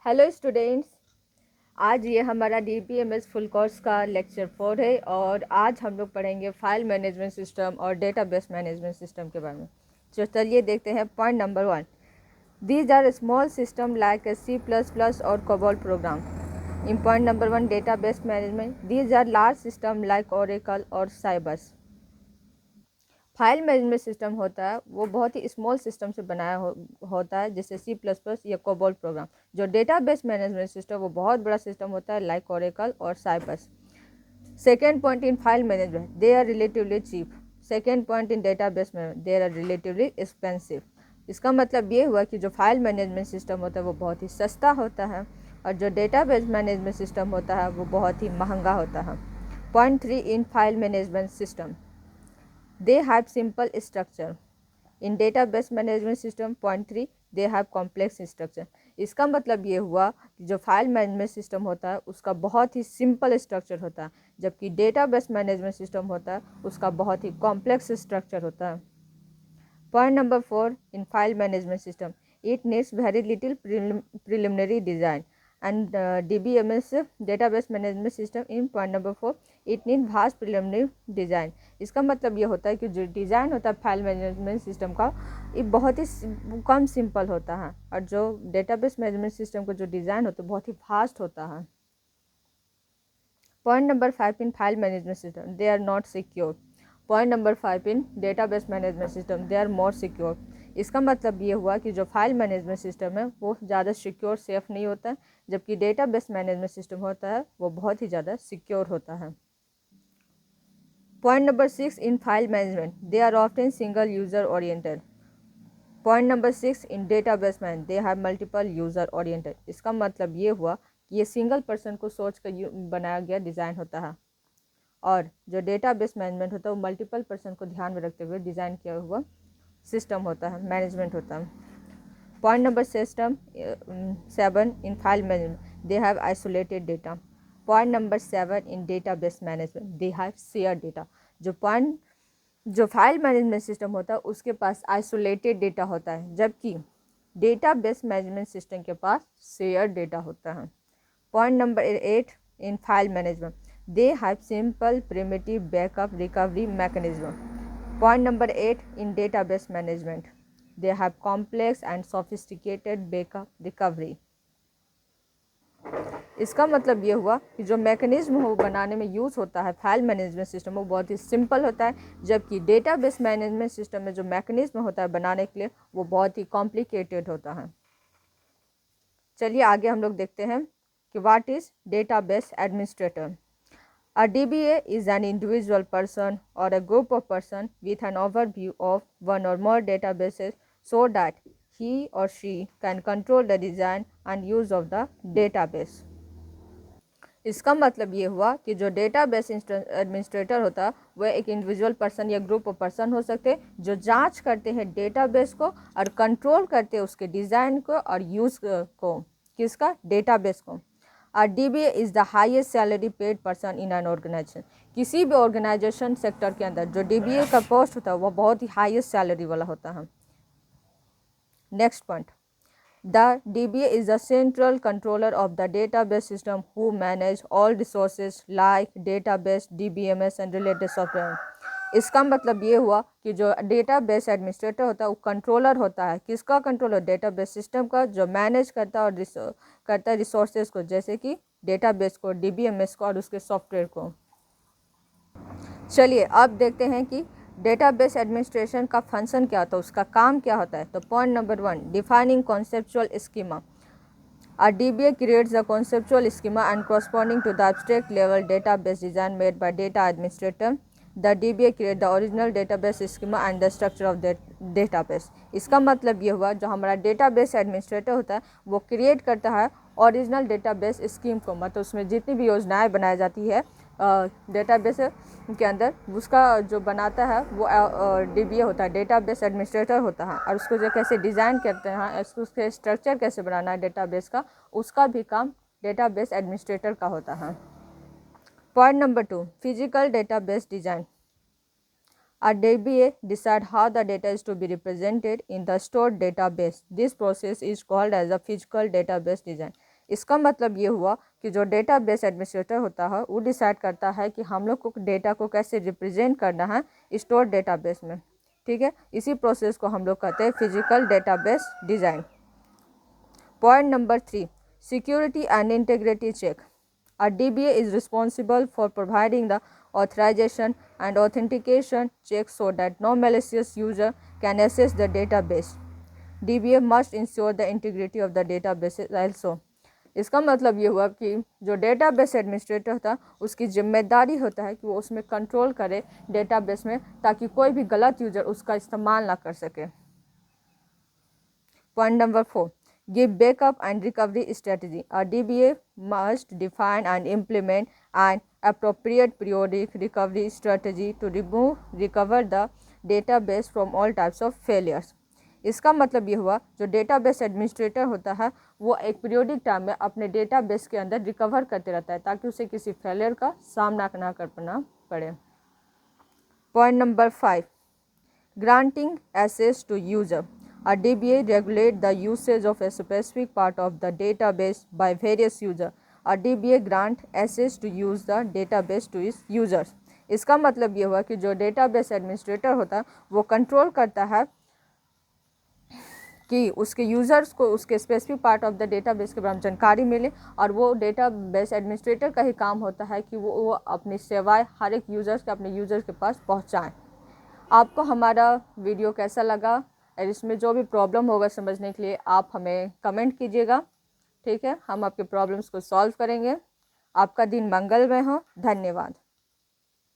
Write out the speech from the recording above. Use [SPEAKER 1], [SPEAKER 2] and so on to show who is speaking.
[SPEAKER 1] Hello students. आज ये हमारा DBMS फुल कोर्स का लेक्चर 4 है और आज हम लोग पढ़ेंगे फाइल मैनेजमेंट सिस्टम और डेटाबेस मैनेजमेंट सिस्टम के बारे में। तो चलिए देखते हैं point number 1। These are small system like C++ और COBOL program. In point number 1 database management, these are large system like Oracle और साइबस। फाइल मैनेजमेंट सिस्टम होता है वो बहुत ही स्मॉल सिस्टम से बनाया होता है, जैसे C++ या कोबोल प्रोग्राम। जो डेटाबेस मैनेजमेंट सिस्टम वो बहुत बड़ा सिस्टम होता है, लाइक ओरेकल और Sybase. Second point in file management, they are relatively cheap. Second point in database management, they are relatively expensive. इसका मतलब ये हुआ कि जो फाइल मैनेजमेंट सिस्टम होता है वो बहुत ही सस्ता होता है और जो डेटाबेस मैनेजमेंट सिस्टम होता है वो बहुत ही महंगा होता है। Point 3 in file management system, they have simple structure. In database management system, point 3, they have complex structure. इसका मतलब ये हुआ कि जो फाइल मैनेजमेंट सिस्टम होता है उसका बहुत ही सिंपल स्ट्रक्चर होता है, जबकि डेटाबेस मैनेजमेंट सिस्टम होता है उसका बहुत ही कॉम्प्लेक्स स्ट्रक्चर होता है। Point number 4 in file management system, it needs very little preliminary design and DBMS database management system in point number 4, it need vast preliminary design. इसका मतलब ये होता है कि जो डिज़ाइन होता है फाइल मैनेजमेंट सिस्टम का ये बहुत ही कम सिंपल होता है और जो डेटाबेस मैनेजमेंट सिस्टम का जो डिज़ाइन होता है बहुत ही फास्ट होता है। Point number 5 in file management system, they are not secure. Point number 5 in database management system, they are more secure. इसका मतलब ये हुआ कि जो फाइल मैनेजमेंट सिस्टम है वो ज़्यादा सिक्योर सेफ नहीं होता है, जबकि डेटाबेस मैनेजमेंट सिस्टम होता है वो बहुत ही ज़्यादा सिक्योर होता है। Point number 6 in file management, they are often single user oriented. Point number 6 in database management, they have multiple user oriented. इसका मतलब ये हुआ कि ये सिंगल पर्सन को सोच कर बनाया गया डिज़ाइन होता है और जो डेटाबेस मैनेजमेंट होता है वो मल्टीपल पर्सन को ध्यान में रखते हुए डिज़ाइन किया हुआ सिस्टम होता है, मैनेजमेंट होता है। Point number 7 in file management, they have isolated data. Point number 7 in database management, they have share data. जो फाइल मैनेजमेंट सिस्टम होता है उसके पास आइसोलेटेड डेटा होता है, जबकि डेटाबेस मैनेजमेंट सिस्टम के पास शेयर डेटा होता है। Point number 8 in file management, they have simple primitive backup recovery mechanism. Point number 8 in database management, they have complex and sophisticated backup recovery. इसका मतलब ये हुआ कि जो मैकेनिज्म वो बनाने में यूज़ होता है फाइल मैनेजमेंट सिस्टम वो बहुत ही सिंपल होता है, जबकि डेटाबेस मैनेजमेंट सिस्टम में जो मैकेनिज्म होता है बनाने के लिए वो बहुत ही कॉम्प्लिकेटेड होता है। चलिए आगे हम लोग देखते हैं कि what is database administrator. A DBA is an individual person or a group of persons with an overview of one or more databases so that he or she can control the design and use of the database. इसका मतलब ये हुआ कि जो database administrator होता है वह एक इंडिविजुअल पर्सन या ग्रुप ऑफ पर्सन हो सकते हैं जो जांच करते हैं डेटाबेस को और कंट्रोल करते हैं उसके डिज़ाइन को और यूज़ को, किसका, डेटाबेस को। DBA is the highest salary paid person in an organisation. किसी भी ऑर्गेनाइजेशन सेक्टर के अंदर जो DBA का पोस्ट होता है वह बहुत ही हाईएस्ट सैलरी वाला होता है। Next point, the DBA is the central controller of the database system who manage all resources like database, DBMS and related software. इसका मतलब ये हुआ कि जो डेटाबेस एडमिनिस्ट्रेटर होता है वो कंट्रोलर होता है, किसका कंट्रोलर, डेटाबेस सिस्टम का, जो मैनेज करता है और करता है रिसोर्सेज को, जैसे कि डेटाबेस को, DBMS को और उसके सॉफ्टवेयर को। चलिए अब देखते हैं कि डेटाबेस एडमिनिस्ट्रेशन का फंक्शन क्या होता है, उसका काम क्या होता है। तो point number 1, defining conceptual schema. A DBA creates the conceptual schema and corresponding to the abstract level database design made by data administrator. The DBA create the original database schema and the structure of the database. इसका मतलब ये हुआ जो हमारा database administrator होता है वो create करता है ओरिजिनल डेटाबेस स्कीम को, मतलब उसमें जितनी भी योजनाएं बनाई जाती है डेटाबेस के अंदर उसका जो बनाता है वो DBA होता है, डेटाबेस एडमिनिस्ट्रेटर होता है, और उसको जो कैसे डिज़ाइन करते हैं, उसके स्ट्रक्चर कैसे बनाना है डेटाबेस का, उसका भी काम डेटाबेस एडमिनिस्ट्रेटर का होता है। Point number 2, physical database design. A DBA decide how the data is to be represented in the stored database. This process is called as a physical database design. इसका मतलब ये हुआ कि जो डेटाबेस एडमिनिस्ट्रेटर होता है वो डिसाइड करता है कि हम लोग को डेटा को कैसे रिप्रेजेंट करना है स्टोर डेटाबेस में, ठीक है। इसी प्रोसेस को हम लोग कहते हैं physical database design. Point number 3, security and integrity check. A DBA is responsible for providing the authorization and authentication checks so that no malicious user can access the database. DBA must ensure the integrity of the database also. इसका मतलब ये हुआ कि जो database administrator होता है उसकी जिम्मेदारी होता है कि वो उसमें कंट्रोल करे डेटाबेस में, ताकि कोई भी गलत यूज़र उसका इस्तेमाल ना कर सके। Point number 4, give backup and recovery strategy. A DBA must define and implement an appropriate periodic recovery strategy to recover the database from all types of failures. इसका मतलब ये हुआ जो डेटाबेस एडमिनिस्ट्रेटर होता है वो एक पीरियोडिक टाइम में अपने डेटाबेस के अंदर रिकवर करते रहता है ताकि उसे किसी फेलियर का सामना ना करना पड़े। Point number 5, granting access to user. A DBA regulates the usage of a specific part of the database by various users. A DBA grant access to use the database to its users. इसका मतलब ये हुआ कि जो database administrator होता है वो control करता है कि उसके यूज़र्स को उसके specific part of the database के बारे में जानकारी मिले, और वो डेटाबेस एडमिनिस्ट्रेटर का ही काम होता है कि वो अपनी सेवाएं हर एक यूज़र्स के अपने यूज़र्स के पास पहुंचाएं। आपको हमारा वीडियो कैसा लगा और इसमें जो भी प्रॉब्लम होगा समझने के लिए आप हमें कमेंट कीजिएगा, ठीक है। हम आपके प्रॉब्लम्स को सॉल्व करेंगे। आपका दिन मंगलमय हो। धन्यवाद।